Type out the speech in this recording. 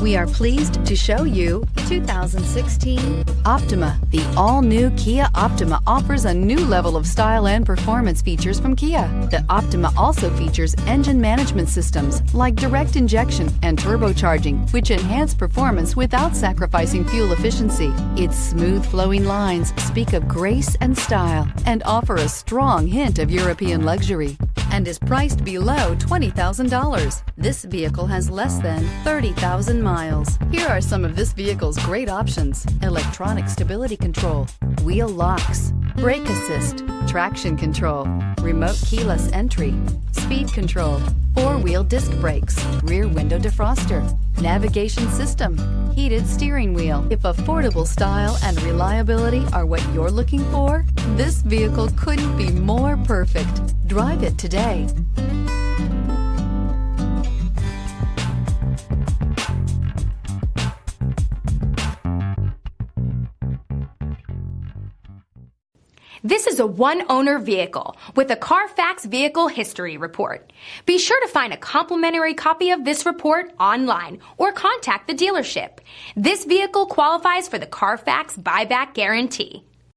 We are pleased to show you 2016 Optima. The all-new Kia Optima offers a new level of style and performance features from Kia. The Optima also features engine management systems like direct injection and turbocharging, which enhance performance without sacrificing fuel efficiency. Its smooth flowing lines speak of grace and style and offer a strong hint of European luxury, and is priced below $20,000. This vehicle has less than 30,000 miles. Here are some of this vehicle's great options: electronic stability control, wheel locks, brake assist, traction control, remote keyless entry, speed control, four-wheel disc brakes, rear window defroster, navigation system, heated steering wheel. If affordable style and reliability are what you're looking for, this vehicle couldn't be more perfect. Drive it today. This is a one-owner vehicle with a Carfax Vehicle History Report. Be sure to find a complimentary copy of this report online or contact the dealership. This vehicle qualifies for the Carfax Buyback Guarantee.